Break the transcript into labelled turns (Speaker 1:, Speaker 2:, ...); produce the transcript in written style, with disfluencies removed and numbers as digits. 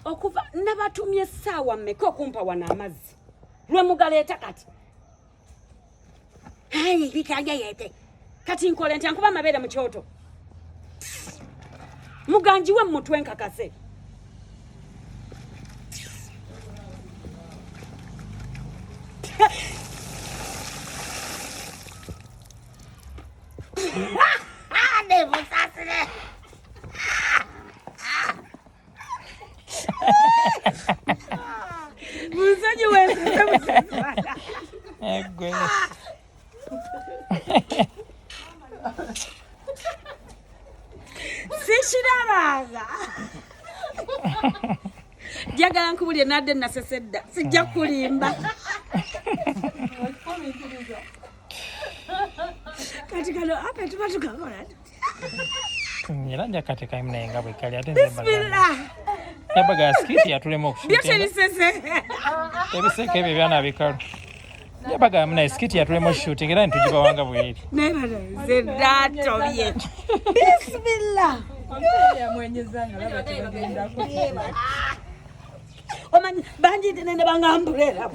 Speaker 1: Okuva nabatumye essaawa mmeka okumpa wano amazzi lwe mugaleeta kati hayi bikagayete kati nkole ntya nkuba amabeere mu kyoto muganjiwe mutwe nkakase Sishirabaga. Jagala nkubulye nadde nasesedda. Sijja kulimba. Kati kano apa tuba tukakola.
Speaker 2: Era njakate kaimna nga bwe kali ate
Speaker 1: Bismillah.
Speaker 2: Yabaga skiti yatulema okushutinga.
Speaker 1: Byose
Speaker 2: Ebiseke ebyo byana bikalu. Yabaga mna skiti yatulema shooting era ntujiba wanga bweri.
Speaker 1: Nebale zedato bye. Bismillah.
Speaker 3: Ya mwenyeza ngala batugenda ko.
Speaker 1: Omanyi banji nene bangambulera.